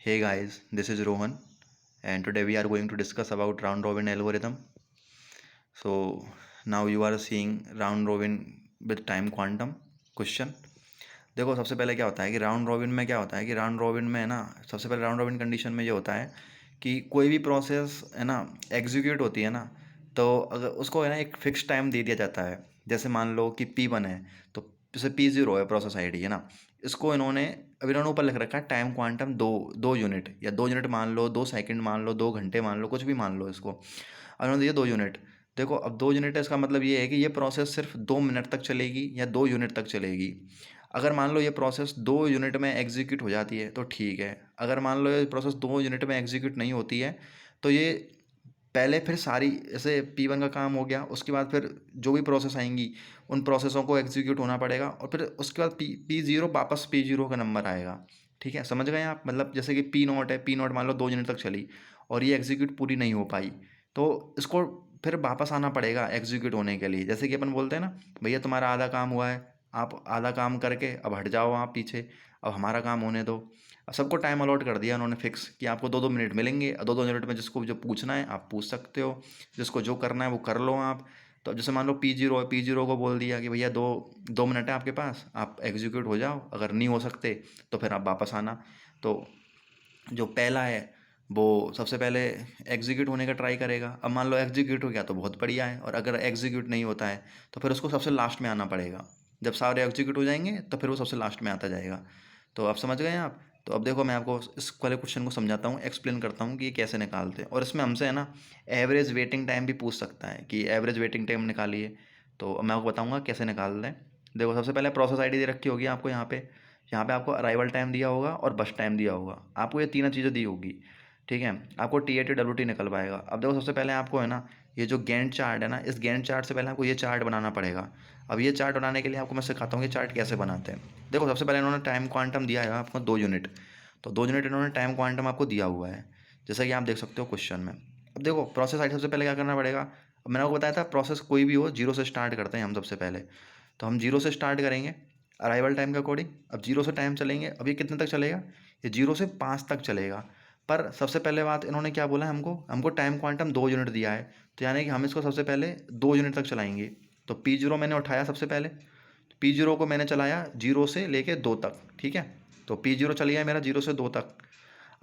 Hey guys, this is Rohan, and today we are going to discuss about round robin algorithm. So now you are seeing round robin with time quantum question. देखो सबसे पहले क्या होता है कि round robin में क्या होता है कि राउंड रॉबिन में है ना, सबसे पहले राउंड रॉबिन कंडीशन में ये होता है कि कोई भी प्रोसेस है ना एग्जीक्यूट होती है ना, तो अगर उसको है ना एक फिक्स टाइम दे दिया जाता है। जैसे मान लो कि P1 है, तो जैसे P0 है प्रोसेस आईडी है ना, इसको इन्होंने अब इन्होंने ऊपर लिख रखा है टाइम क्वांटम 2 यूनिट या 2 यूनिट मान लो, 2 सेकंड मान लो, 2 घंटे मान लो, कुछ भी मान लो इसको। अब इन्होंने दिया 2 यूनिट। देखो अब 2 यूनिट है, इसका मतलब ये है कि ये प्रोसेस सिर्फ 2 मिनट तक चलेगी या 2 यूनिट तक चलेगी। अगर मान लो ये प्रोसेस 2 यूनिट में एग्जीक्यूट हो जाती है तो ठीक है। अगर मान लो ये प्रोसेस 2 यूनिट में एग्जीक्यूट नहीं होती है तो ये पहले फिर सारी जैसे P1 का काम हो गया, उसके बाद फिर जो भी प्रोसेस आएंगी उन प्रोसेसों को एग्जीक्यूट होना पड़ेगा और फिर उसके बाद P0 वापस P0 का नंबर आएगा। ठीक है, समझ गए आप? मतलब जैसे कि P0 है, P0 मान लो 2 यूनिट तक चली और ये एग्जीक्यूट पूरी नहीं हो पाई, तो इसको फिर वापस आना पड़ेगा एग्जीक्यूट होने के लिए। जैसे कि अपन बोलते हैं ना, भैया तुम्हारा आधा काम हुआ है, आप आधा काम करके अब हट जाओ आप पीछे, अब हमारा काम होने दो। अब सबको टाइम अलॉट कर दिया उन्होंने फिक्स कि आपको 2-2 मिनट मिलेंगे और 2-2 मिनट में जिसको जो पूछना है आप पूछ सकते हो, जिसको जो करना है वो कर लो आप। तो अब जैसे मान लो P0 है, P0 को बोल दिया कि भैया 2 2 मिनट है आपके पास, आप एग्जीक्यूट हो जाओ, अगर नहीं हो सकते तो फिर आप वापस आना। तो जो पहला है वो सबसे पहले एग्जीक्यूट होने का ट्राई करेगा। अब मान लो एग्जीक्यूट हो गया तो बहुत बढ़िया है, और अगर एग्जीक्यूट नहीं होता है तो फिर उसको सबसे लास्ट में आना पड़ेगा। जब सारे एग्जीक्यूट हो जाएंगे तो फिर वो सबसे लास्ट में आता जाएगा। तो आप समझ गए आप? तो अब देखो मैं आपको इस वाले क्वेश्चन को समझाता हूँ, एक्सप्लेन करता हूँ कि ये कैसे निकालते हैं। और इसमें हमसे है ना एवरेज वेटिंग टाइम भी पूछ सकता है कि एवरेज वेटिंग टाइम निकालिए। तो मैं आपको बताऊँगा कैसे निकालते हैं। देखो सबसे पहले प्रोसेस आईडी दे रखी होगी आपको यहाँ पे आपको अराइवल टाइम दिया होगा और बस टाइम दिया होगा, आपको ये तीनों चीज़ें दी होगी। ठीक है, आपको TAT WT निकल पाएगा। अब देखो सबसे पहले आपको है ना ये जो गैंट चार्ट है ना, इस गैंट चार्ट से पहले आपको ये चार्ट बनाना पड़ेगा। अब ये चार्ट बनाने के लिए आपको मैं सिखाता हूँ कि चार्ट कैसे बनाते हैं। देखो सबसे पहले इन्होंने टाइम क्वांटम दिया है आपको 2 यूनिट, तो 2 यूनिट इन्होंने टाइम क्वांटम आपको दिया हुआ है, जैसा कि आप देख सकते हो क्वेश्चन में। अब देखो प्रोसेस आईडी सबसे पहले क्या करना पड़ेगा। अब मैंने आपको बताया था प्रोसेस कोई भी हो जीरो से स्टार्ट करते हैं हम सबसे पहले, तो हम जीरो से स्टार्ट करेंगे अराइवल टाइम के अकॉर्डिंग। अब जीरो से टाइम चलेंगे, अब ये कितने तक चलेगा, ये 0 से 5 तक चलेगा। पर सबसे पहले बात इन्होंने क्या बोला है हमको, हमको टाइम क्वांटम 2 यूनिट दिया है, तो यानी कि हम इसको सबसे पहले 2 यूनिट तक चलाएंगे। तो P0 मैंने उठाया सबसे पहले, P0 को मैंने चलाया 0 से लेके 2 तक। ठीक है, तो P0 चल गया मेरा 0 से 2 तक।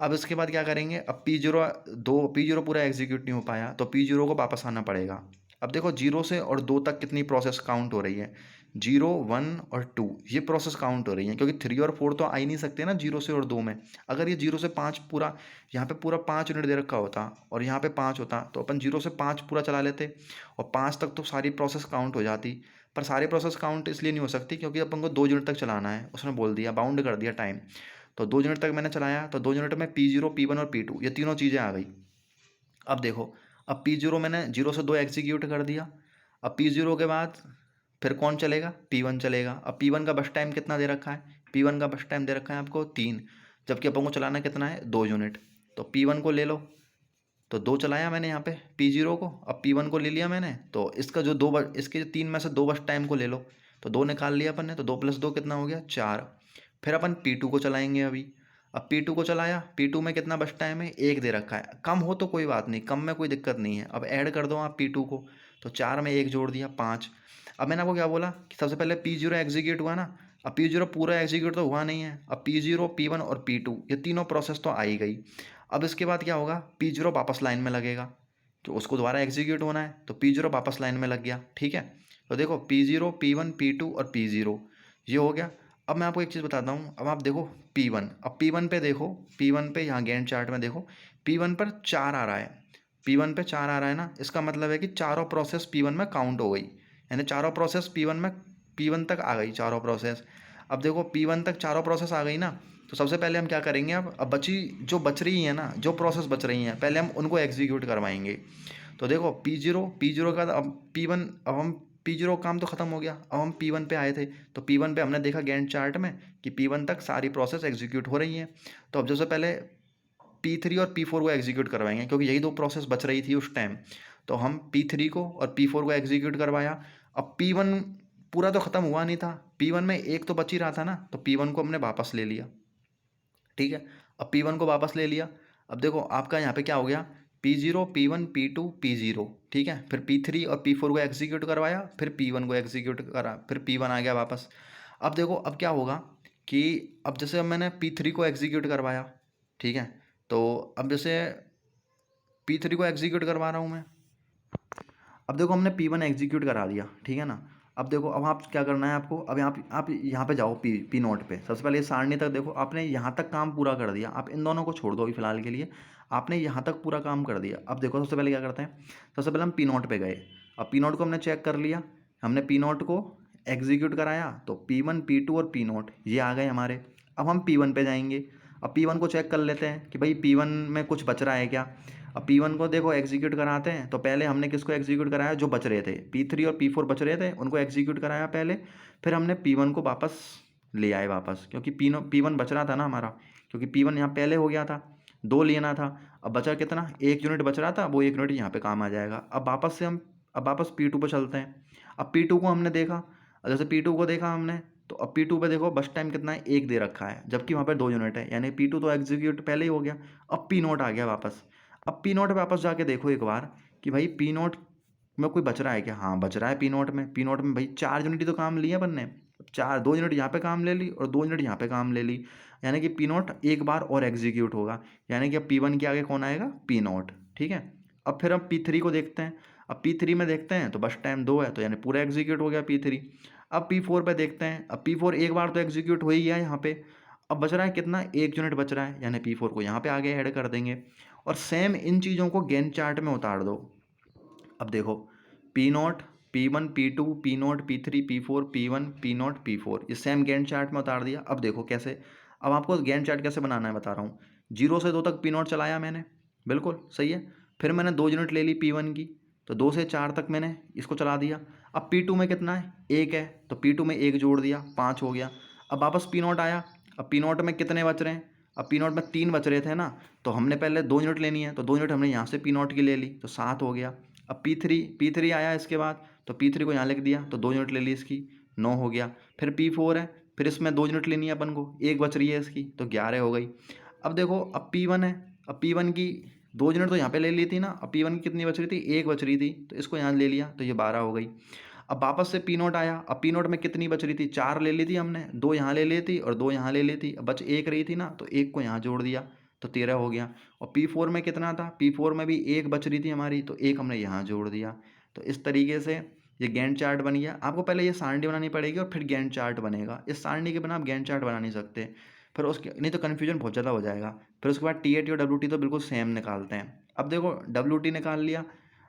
अब इसके बाद क्या करेंगे, अब P0 पूरा एग्जीक्यूट नहीं हो पाया तो P0 को वापस आना पड़ेगा। अब देखो 0 से 2 तक कितनी प्रोसेस काउंट हो रही है, 0 1 और 2 ये प्रोसेस काउंट हो रही है, क्योंकि 3 और 4 तो आ ही नहीं सकते ना 0 से और 2 में। अगर ये 0 से 5 पूरा, यहाँ पे पूरा 5 यूनिट दे रखा होता और यहाँ पे 5 होता तो अपन 0 से 5 पूरा चला लेते और 5 तक तो सारी प्रोसेस काउंट हो जाती। पर सारी प्रोसेस काउंट इसलिए नहीं हो सकती क्योंकि अपन को 2 यूनिट तक चलाना है, उसने बोल दिया बाउंड कर दिया टाइम। तो 2 यूनिट तक मैंने चलाया, तो 2 यूनिट में P0 P1 और P2 ये तीनों चीज़ें आ गई। अब देखो, अब P0 मैंने 0 से 2 एग्जीक्यूट कर दिया। अब P0 के बाद फिर कौन चलेगा, P1 चलेगा। अब P1 का बस टाइम कितना दे रखा है, P1 का बस टाइम दे रखा है आपको 3, जबकि अपन को चलाना कितना है 2 यूनिट। तो P1 को ले लो, तो 2 चलाया मैंने यहाँ पे P0 को। अब P1 को ले लिया मैंने, तो इसका जो इसके जो 3 में से 2 बस टाइम को ले लो, तो 2 निकाल लिया अपन ने, तो 2 + 2 कितना हो गया 4। फिर अपन P2 को चलाएंगे अभी। अब P2 को चलाया, P2 में कितना बस टाइम है 1 दे रखा है, कम हो तो कोई बात नहीं, कम में कोई दिक्कत नहीं है। अब ऐड कर दो आप P2 को, तो 4 में 1 जोड़ दिया 5। अब मैंने आपको क्या बोला कि सबसे पहले P0 एग्जीक्यूट हुआ ना, अब P0 पूरा एग्जीक्यूट तो हुआ नहीं है। अब P0 P1 और P2 ये तीनों प्रोसेस तो आ ही गई। अब इसके बाद क्या होगा, P0 वापस लाइन में लगेगा, तो उसको दोबारा एग्जीक्यूट होना है, तो P0 वापस लाइन में लग गया। ठीक है, तो देखो P0 P1 P2 और P0 ये हो गया। अब मैं आपको एक चीज़ बताता हूँ, अब आप देखो P1, अब P1 पे देखो, P1 पे यहाँ गैंट चार्ट में देखो, P1 पर 4 आ रहा है, P1 पे 4 आ रहा है ना, इसका मतलब है कि चारों प्रोसेस P1 में काउंट हो गई, यानी चारों प्रोसेस P1 तक आ गई चारों प्रोसेस। अब देखो P1 तक चारों प्रोसेस आ गई ना, तो सबसे पहले हम क्या करेंगे, अब बच रही हैं ना, जो प्रोसेस बच रही हैं पहले हम उनको एग्जीक्यूट करवाएंगे। तो देखो P0 का अब P1, अब हम P0 काम तो ख़त्म हो गया, अब हम P1 पे आए थे, तो P1 पे हमने देखा गैंट चार्ट में कि P1 तक सारी प्रोसेस एग्जीक्यूट हो रही हैं। तो अब सबसे पहले P3 और P4 को एग्जीक्यूट करवाएंगे, क्योंकि यही 2 प्रोसेस बच रही थी उस टाइम। तो हम P3 को और P4 को एग्जीक्यूट करवाया। अब P1 पूरा तो ख़त्म हुआ नहीं था, P1 में एक तो बच ही रहा था ना, तो P1 को हमने वापस ले लिया। ठीक है। अब P1 को वापस ले लिया। अब देखो आपका यहाँ पे क्या हो गया, P0 P1 P2 P0, ठीक है। फिर P3 और P4 को एग्जीक्यूट करवाया, फिर P1 को एग्जीक्यूट करा, फिर P1 आ गया वापस। अब देखो अब क्या होगा कि अब जैसे अब मैंने P3 को एग्जीक्यूट करवाया, ठीक है। तो अब जैसे P3 को एग्जीक्यूट करवा रहा हूँ मैं। अब देखो हमने P1 एग्जीक्यूट करा दिया, ठीक है ना। अब देखो अब आप क्या करना है आपको, अब आप यहाँ पे जाओ पी नोट पे। सबसे पहले सारणी तक देखो, आपने यहाँ तक काम पूरा कर दिया। आप इन दोनों को छोड़ दो अभी फिलहाल के लिए, आपने यहाँ तक पूरा काम कर दिया। अब देखो सबसे पहले क्या करते हैं, सबसे पहले हम पी नोट पे गए। अब पी नोट को हमने चेक कर लिया, हमने पी नोट को एग्जीक्यूट कराया, तो P1 P2 और पी नोट ये आ गए हमारे। अब हम P1 पे जाएंगे। अब P1 को चेक कर लेते हैं कि भाई P1 में कुछ बच रहा है क्या। अब P1 को देखो एग्जीक्यूट कराते हैं, तो पहले हमने किसको एग्जीक्यूट कराया, जो बच रहे थे P3 और P4 बच रहे थे उनको एग्जीक्यूट कराया पहले। फिर हमने P1 को वापस ले आए वापस, क्योंकि P1 बच रहा था ना हमारा, क्योंकि P1 यहाँ पहले हो गया था, 2 लेना था। अब बचा कितना, 1 यूनिट बच रहा था, वो 1 यूनिट यहाँ पे काम आ जाएगा। अब वापस P2 पर चलते हैं। अब P2 को हमने देखा, जैसे P2 को देखा हमने, तो अब P2 पे देखो बस टाइम कितना है, 1 दे रखा है, जबकि वहाँ पे 2 यूनिट है, यानी P2 तो एग्जीक्यूट पहले ही हो गया। अब P नोट आ गया वापस। अब पी नोट पे वापस जाके देखो एक बार कि भाई पी नोट में कोई बच रहा है क्या। हाँ बच रहा है पी नोट में भाई 4 यूनिट ही तो काम लिया अपन ने। 2 यूनिट यहाँ पे काम ले ली और 2 यूनिट यहाँ पे काम ले ली, यानी कि पी नोट एक बार और एग्जीक्यूट होगा, यानी कि अब P1 के आगे कौन आएगा, पी नोट, ठीक है। अब फिर हम P3 को देखते हैं। अब P3 में देखते हैं तो बस टाइम 2 है, तो यानी पूरा एग्जीक्यूट हो गया P3। अब P4 पे देखते हैं। अब P4 एक बार तो एग्जीक्यूट हो ही गया यहाँ पे। अब बच रहा है कितना, 1 यूनिट बच रहा है, यानी P4 को यहाँ पे आगे ऐड कर देंगे। और सेम इन चीज़ों को गैंट चार्ट में उतार दो। अब देखो P note P1 P2 P note P3 P4 P1 P note P4, ये सेम गैंट चार्ट में उतार दिया। अब देखो कैसे, अब आपको गैंट चार्ट कैसे बनाना है बता रहा हूँ। 0 से 2 तक पी नोट चलाया मैंने, बिल्कुल सही है। फिर मैंने 2 यूनिट ले ली P1 की, तो 2 से 4 तक मैंने इसको चला दिया। अब P2 में कितना है, 1 है, तो P2 में 1 जोड़ दिया, 5 हो गया। अब वापस पी नोट आया। अब पी नोट में कितने बच रहे हैं, अब पी नोट में 3 बच रहे थे ना, तो हमने पहले 2 यूनिट लेनी है, तो 2 यूनिट हमने यहाँ से पी नोट की ले ली, तो 7 हो गया। अब P3 आया इसके बाद, तो P3 को यहाँ लिख दिया, तो 2 यूनिट ले ली इसकी, 9 हो गया। फिर P4 है, फिर इसमें 2 यूनिट लेनी है अपन को, 1 बच रही है इसकी, तो 11 हो गई। अब देखो अब P1 है, अब P1 की 2 यूनिट तो यहाँ पे ले ली थी ना, अब P1 की कितनी बच रही थी, 1 बच रही थी, तो इसको यहाँ ले लिया, तो ये 12 हो गई। अब वापस से पी नोट आया। अब पी नोट में कितनी बच रही थी, 4 ले ली थी हमने, 2 यहाँ ले ली थी और 2 यहाँ ले ली थी, अब बच 1 रही थी ना, तो 1 को यहाँ जोड़ दिया, तो 13 हो गया। और P4 में कितना था, P4 में भी 1 बच रही थी हमारी, तो 1 हमने यहाँ जोड़ दिया। तो इस तरीके से ये गैंट चार्ट बन गया। आपको पहले ये सारणी बनानी पड़ेगी और फिर गैंट चार्ट बनेगा। इस सारणी के बिना आप गैंट चार्ट बना नहीं सकते, फिर उसके नहीं तो कन्फ्यूजन बहुत ज़्यादा हो जाएगा। फिर उसके बाद TAT और WT तो बिल्कुल सेम निकालते हैं। अब देखो WT निकाल लिया,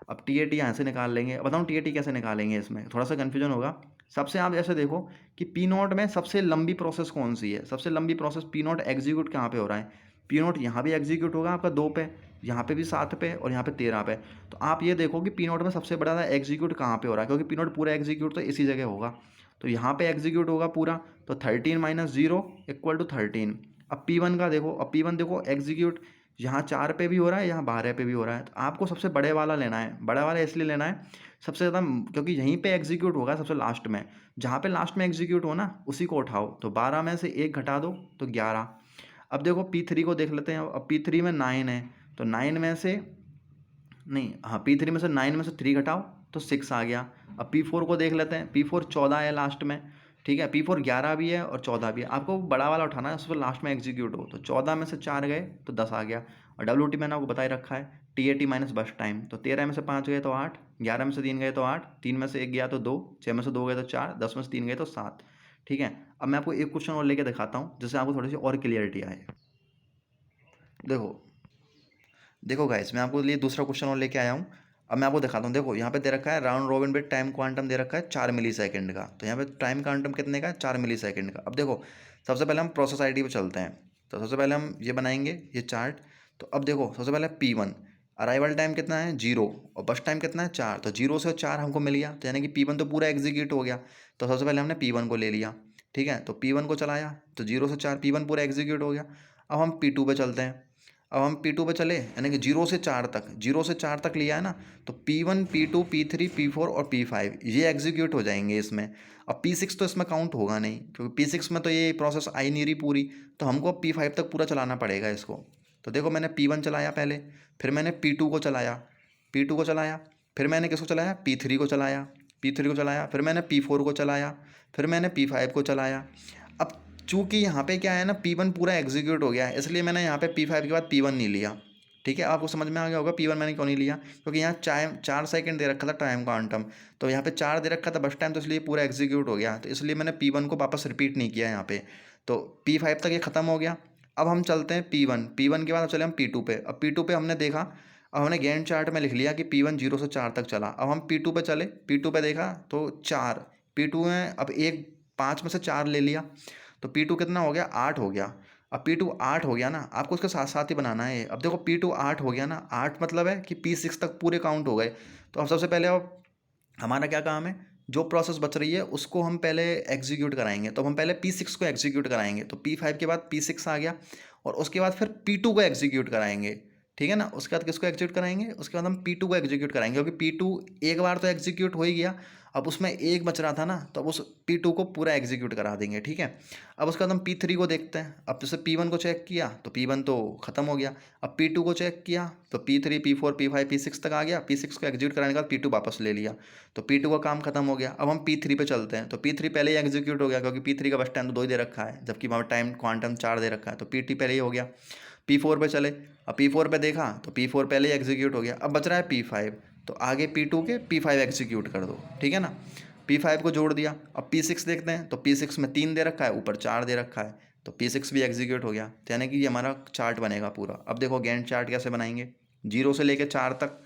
अब TAT यहाँ से निकाल लेंगे। बताऊँ TAT कैसे निकालेंगे, इसमें थोड़ा सा कन्फ्यूजन होगा। सबसे आप ऐसे देखो कि पी नोट में सबसे लंबी प्रोसेस कौन सी है, सबसे लंबी प्रोसेस पी नोट एग्जीक्यूट कहाँ पे हो रहा है, पी नोट यहाँ भी एग्जीक्यूट होगा आपका 2 पे, यहाँ पे भी 7 पे और यहाँ पे 13 पे। तो आप ये देखो कि पी नोट में सबसे बड़ा एग्जीक्यूट कहाँ पे हो रहा है, क्योंकि पी नोट पूरा एग्जीक्यूट तो इसी जगह होगा, तो यहाँ पे एग्जीक्यूट होगा पूरा, तो 13 - 0 = 13। अब P1 का देखो, अब P1 देखो एग्जीक्यूट यहाँ 4 पे भी हो रहा है, यहाँ 12 पे भी हो रहा है, तो आपको सबसे बड़े वाला लेना है। बड़ा वाला इसलिए लेना है सबसे ज़्यादा, क्योंकि यहीं पे एग्जीक्यूट होगा सबसे लास्ट में, जहाँ पे लास्ट में एग्जीक्यूट हो ना उसी को उठाओ, तो 12 में से 1 घटा दो तो 11। अब देखो P3 को देख लेते हैं। अब P3 में 9 है, तो 9 में से नहीं, हाँ P3 में से 9 में से 3 घटाओ तो 6 आ गया। अब P4 को देख लेते हैं। P4 14 है लास्ट में, ठीक है। P4 11 भी है और 14 भी है, आपको बड़ा वाला उठाना है, उसको लास्ट में एग्जीक्यूट हो, तो 14 में से 4 गए तो 10 आ गया। और WT मैंने आपको बताई रखा है, TAT माइनस बस टाइम, तो 13 में से 5 गए तो 8, 11 में से 3 गए तो 8, 3 में से 1 गया तो 2, 6 में से 2 गए तो 4, 10 में से 3 गए तो 7, ठीक है। अब मैं आपको एक क्वेश्चन और लेके दिखाता हूँ जिससे आपको थोड़ी सी और क्लियरिटी आए। देखो देखो गाइस, मैं आपको लिए दूसरा क्वेश्चन और लेके आया हूँ। अब मैं आपको दिखाता हूँ। देखो यहाँ पे दे रखा है round robin with time quantum दे रखा है 4 मिलीसेकंड का, तो यहाँ पे टाइम क्वांटम कितने का है, 4 मिलीसेकंड का। अब देखो सबसे पहले हम प्रोसेस आईडी पे चलते हैं, तो सबसे पहले हम ये बनाएंगे ये चार्ट। तो अब देखो सबसे पहले P1 अराइवल टाइम कितना है 0 और बस टाइम कितना है 4, तो 0 से 4 हमको मिल गया, तो यानी कि P1 तो पूरा एग्जीक्यूट हो गया। तो सबसे पहले हमने P1 को ले लिया, ठीक है, तो P1 को चलाया, तो 0 से 4 P1 पूरा एग्जीक्यूट हो गया। अब हम P2 पे चलते हैं। अब हम P2 पे चले, यानी कि 0 से 4 तक, 0 से 4 तक लिया है ना, तो P1 P2 P3 P4 और P5 ये एग्जीक्यूट हो जाएंगे इसमें। अब P6 तो इसमें काउंट होगा नहीं, क्योंकि P6 में तो ये प्रोसेस आई नहीं रही पूरी, तो हमको अब P5 तक पूरा चलाना पड़ेगा इसको। तो देखो मैंने P1 चलाया पहले, फिर मैंने P2 को चलाया, P2 को चलाया, फिर मैंने किसको चलाया, P3 को चलाया, P3 को चलाया, फिर मैंने P4 को चलाया, फिर मैंने P5 को चलाया। अब चूँकि यहाँ पे क्या है ना, P1 पूरा एग्जीक्यूट हो गया है, इसलिए मैंने यहाँ पे P5 के बाद P1 नहीं लिया। ठीक है, आपको समझ में आ गया होगा P1 मैंने क्यों नहीं लिया, क्योंकि यहाँ 4 सेकंड दे रखा था टाइम क्वांटम, तो यहाँ पे 4 दे रखा था बस टाइम, तो इसलिए पूरा एग्जीक्यूट हो गया, तो इसलिए मैंने P1 को वापस रिपीट नहीं किया यहाँ पे। तो P5 तक ये ख़त्म हो गया। अब हम चलते हैं P1 के बाद अब चले हम P2 पे। अब P2 पे हमने देखा, अब हमने गैंट चार्ट में लिख लिया कि P1 0 से 4 तक चला। अब हम P2 पे चले, P2 पे देखा तो 4, P2 में अब एक 5 में से 4 ले लिया, तो P2 कितना हो गया, 8 हो गया। अब P2 8 हो गया ना, आपको उसके साथ साथ ही बनाना है। अब देखो P2 8 हो गया ना, 8 मतलब है कि P6 तक पूरे काउंट हो गए। तो अब सबसे पहले अब हमारा क्या काम है, जो प्रोसेस बच रही है उसको हम पहले एग्जीक्यूट कराएंगे। तो हम पहले P6 को एग्जीक्यूट कराएंगे, तो P5 के बाद P6 आ गया, और उसके बाद फिर P2 को एग्जीक्यूट कराएंगे। ठीक है ना, उसके बाद किसको एग्जीक्यूट कराएंगे, उसके बाद हम P2 को एग्जीक्यूट कराएंगे, क्योंकि P2 एक बार तो एग्जीक्यूट हो ही गया, अब उसमें एक बच रहा था ना, तो अब उस P2 को पूरा एग्जीक्यूट करा देंगे। ठीक है, अब उसके बाद हम P3 को देखते हैं। अब जैसे P1 को चेक किया तो P1 तो ख़त्म हो गया, अब P2 को चेक किया तो P3 P4 P5 P6 तक आ गया, P6 को एग्जीक्यूट कराने के बाद P2 वापस ले लिया, तो P2 का काम खत्म हो गया। अब हम P3 पे चलते हैं, तो P3 पहले ही एग्जीक्यूट हो गया, क्योंकि P3 का बस टाइम तो 2 ही दे रखा है, जबकि वहाँ टाइम क्वांटम 4 दे रखा है, तो P3 पहले ही हो गया। P4 पे चले, अब P4 पे देखा तो P4 पहले ही एग्जीक्यूट हो गया, अब बच रहा है P5, तो आगे P2 के P5 एग्जीक्यूट कर दो। ठीक है ना, P5 को जोड़ दिया। अब P6 देखते हैं, तो P6 में 3 दे रखा है, ऊपर 4 दे रखा है, तो P6 भी एग्जीक्यूट हो गया, तो यानी कि ये हमारा चार्ट बनेगा पूरा। अब देखो गैंट चार्ट कैसे बनाएंगे, 0 से लेकर 4 तक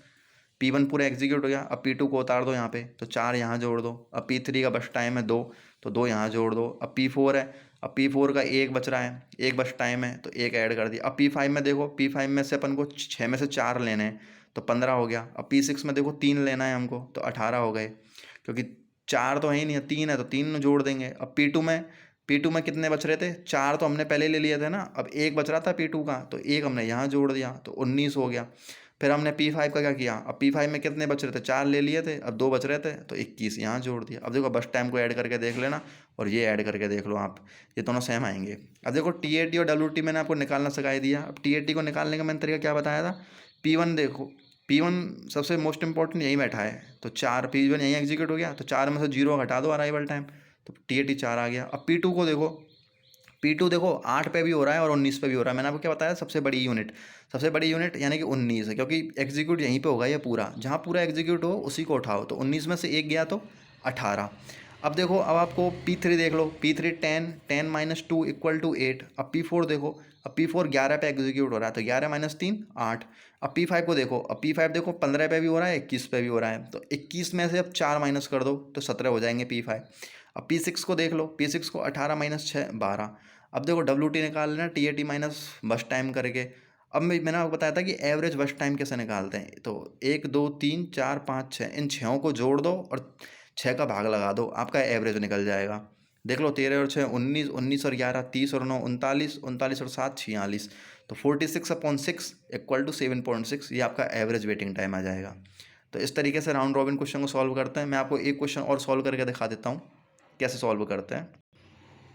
P1 पूरा एग्जीक्यूट हो गया। अब P2 को उतार दो यहाँ पे, तो 4 यहाँ जोड़ दो। अब P3 का बस टाइम है 2, तो 2 यहाँ जोड़ दो। अब P4 है, अब P4 का एक बच रहा है, एक बस टाइम है, तो एक ऐड कर दिया। अब P5 में देखो, P5 में से अपन को 6 में से 4 लेने हैं, तो 15 हो गया। अब P6 में देखो 3 लेना है हमको, तो 18 हो गए, क्योंकि 4 तो है ही नहीं है, 3 है, तो 3 जोड़ देंगे। अब P2 में कितने बच रहे थे, 4 तो हमने पहले ले लिए थे ना, अब एक बच रहा था P2 का, तो एक हमने यहाँ जोड़ दिया, तो 19 हो गया। फिर हमने P5 का क्या किया, अब P5 में कितने बच रहे थे, 4 ले लिए थे, अब 2 बच रहे थे, तो 21 यहाँ जोड़ दिया। अब देखो बस टाइम को ऐड करके देख लेना, और ये ऐड करके देख लो आप, ये दोनों सेम आएंगे। अब देखो TAT और WT मैंने आपको निकालना सिखाई दिया। अब TAT को निकालने का मैंने तरीका क्या बताया था, P1 देखो, P1 सबसे मोस्ट इंपॉर्टेंट यही बैठा है, तो 4 P1 यहीं एग्जीक्यूट हो गया, तो 4 में से 0 घटा दो अराइवल टाइम, तो TAT 4 आ गया। अब P2 को देखो, P2 देखो 8 पे भी हो रहा है और 19 पे भी हो रहा है। मैंने आपको क्या बताया, सबसे बड़ी यूनिट यानी कि 19 है, क्योंकि एग्जीक्यूट यहीं पे होगा ये पूरा, जहाँ पूरा एग्जीक्यूट हो उसी को उठाओ, तो 19 में से एक गया तो 18। अब देखो, अब आपको P3 देख लो, P3 10 माइनस 2 इक्वल टू 8। अब P4 देखो, अब P4 11 पे एग्जीक्यूट हो रहा है, तो 11 माइनस 3 8। अब P5 को देखो, अब P5 देखो 15 पे भी हो रहा है, 21 पे भी हो रहा है, तो 21 में से अब 4 माइनस कर दो, तो 17 हो जाएंगे P5। अब P6 को देख लो, P6 को 18 माइनस 6 12। अब देखो WT निकाल लेना, TAT माइनस बस टाइम करके। अब मैंने आपको बताया था कि एवरेज बस टाइम कैसे निकालते हैं, तो 1 2 3 4 5 6, इन 6 को जोड़ दो और 6 का भाग लगा दो, आपका एवरेज निकल जाएगा। देख लो, 13 और 6 19, 19 और 11 30 और 9 39, 39 और 7 46, तो 46/6 इक्वल टू 7.6, ये आपका एवरेज वेटिंग टाइम आ जाएगा। तो इस तरीके से राउंड रॉबिन क्वेश्चन को सॉल्व करते हैं। मैं आपको एक क्वेश्चन और सॉल्व करके दिखा देता हूँ कैसे सॉल्व करते हैं।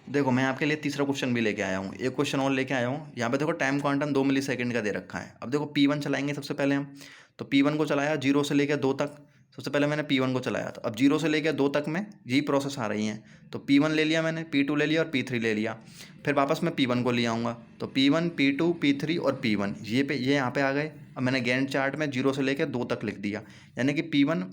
देखो, मैं आपके लिए तीसरा क्वेश्चन भी लेके आया हूँ, एक क्वेश्चन और लेके आया हूँ। यहाँ पे देखो टाइम क्वांटम 2 मिलीसेकंड का दे रखा है। अब देखो P1 चलाएंगे सबसे पहले हम, तो P1 को चलाया 0 से लेकर 2 तक। सबसे पहले मैंने P1 को चलाया, तो अब 0 से लेकर 2 तक में यही प्रोसेस आ रही हैं, तो P1 ले लिया मैंने, P2 ले लिया और P3 ले लिया। फिर वापस मैं P1 को ले आऊँगा, तो P1 P2 P3 और P1 ये यहाँ पे आ गए। अब मैंने गैंट चार्ट में 0 से लेकर 2 तक लिख दिया, यानी कि P1,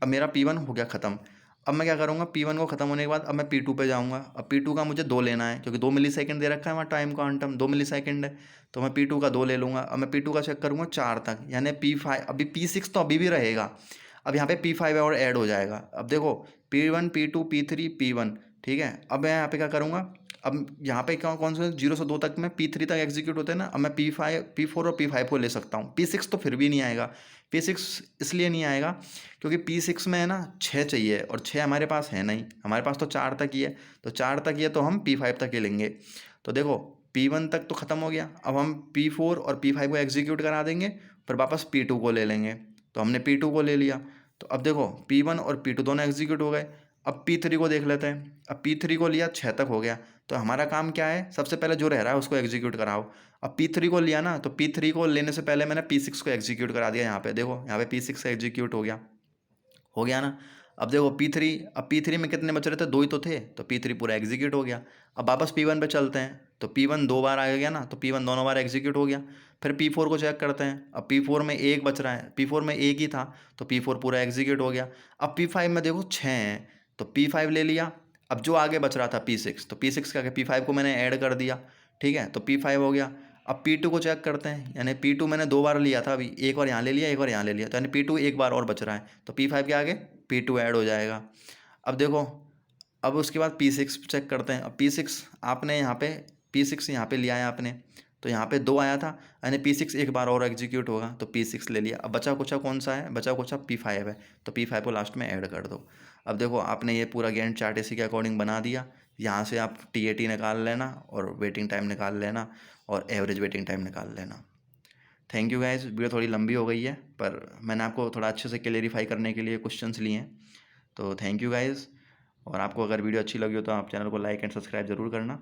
अब मेरा P1 हो गया ख़त्म। अब मैं क्या करूँगा, P1 को ख़त्म होने के बाद अब मैं P2 पे जाऊँगा। अब P2 का मुझे 2 लेना है, क्योंकि 2 मिलीसेकंड दे रखा है वहाँ टाइम क्वांटम 2 मिलीसेकंड है, तो मैं P2 का 2 ले लूँगा। अब मैं P2 का चेक करूँगा 4 तक, यानी P5, अभी P6 तो अभी भी रहेगा, अब यहाँ पे P5 और ऐड हो जाएगा। अब देखो P1 P2 P3 P1, ठीक है। अब मैं यहाँ पे क्या करूँगा, अब यहाँ पे कौन से 0 से 2 तक में P3 तक एग्जीक्यूट होते हैं ना, अब मैं P5 P4 और P5 को ले सकता हूँ। P6 तो फिर भी नहीं आएगा। P6 इसलिए नहीं आएगा क्योंकि P6 में है ना 6 चाहिए, और 6 हमारे पास है नहीं, हमारे पास तो 4 तक ही है, तो 4 तक ही है, तो हम P5 तक ही लेंगे। तो देखो P1 तक तो ख़त्म हो गया। अब हम P4 और P5 को एग्जीक्यूट करा देंगे, फिर वापस P2 को ले लेंगे। तो हमने P2 को ले लिया, तो अब देखो P1 और P2 दोनों एग्जीक्यूट हो गए। अब P3 को देख लेते हैं। अब P3 को लिया, 6 तक हो गया। तो हमारा काम क्या है, सबसे पहले जो रह रहा है उसको एग्जीक्यूट कराओ। अब P3 को लिया ना, तो P3 को लेने से पहले मैंने P6 को एग्जीक्यूट करा दिया। यहाँ पे देखो, यहाँ पे P6 एग्जीक्यूट हो गया ना। अब देखो P3, अब P3 में कितने बच रहे थे, 2 ही तो थे, तो P3 पूरा एग्जीक्यूट हो गया। अब वापस P1 पे चलते हैं, तो P1 2 बार आ गया ना, तो P1 दोनों बार एग्जीक्यूट हो गया। फिर P4 को चेक करते हैं। अब P4 में एक बच रहा है, P4 में एक ही था, तो P4 पूरा एग्जीक्यूट हो गया। अब P5 में देखो 6 हैं, तो P5 ले लिया। अब जो आगे बच रहा था P6, तो P6 का P5 को मैंने ऐड कर दिया, ठीक है, तो P5 हो गया। अब P2 को चेक करते हैं, यानी P2 मैंने 2 बार लिया था, अभी एक बार यहाँ ले लिया, एक बार यहाँ ले लिया, तो यानी P2 एक बार और बच रहा है, तो P5 के आगे P2 ऐड हो जाएगा। अब देखो, अब उसके बाद P6 चेक करते हैं। अब P6 आपने यहाँ पे P6 यहाँ पे लिया है आपने, तो यहाँ पे 2 आया था, यानी P6 एक बार और एग्जीक्यूट होगा, तो P6 ले लिया। अब बचा कुचा कौन सा है, बचा कुचा P5 है, तो P5 को लास्ट में ऐड कर दो। अब देखो आपने ये पूरा गैंट चार्ट इसी के अकॉर्डिंग बना दिया। यहाँ से आप TAT निकाल लेना और वेटिंग टाइम निकाल लेना और एवरेज वेटिंग टाइम निकाल लेना। थैंक यू गाइज, वीडियो थोड़ी लंबी हो गई है, पर मैंने आपको थोड़ा अच्छे से क्लेरिफाई करने के लिए क्वेश्चंस लिए हैं। तो थैंक यू गाइज, और आपको अगर वीडियो अच्छी लगी हो तो आप चैनल को लाइक एंड सब्सक्राइब ज़रूर करना।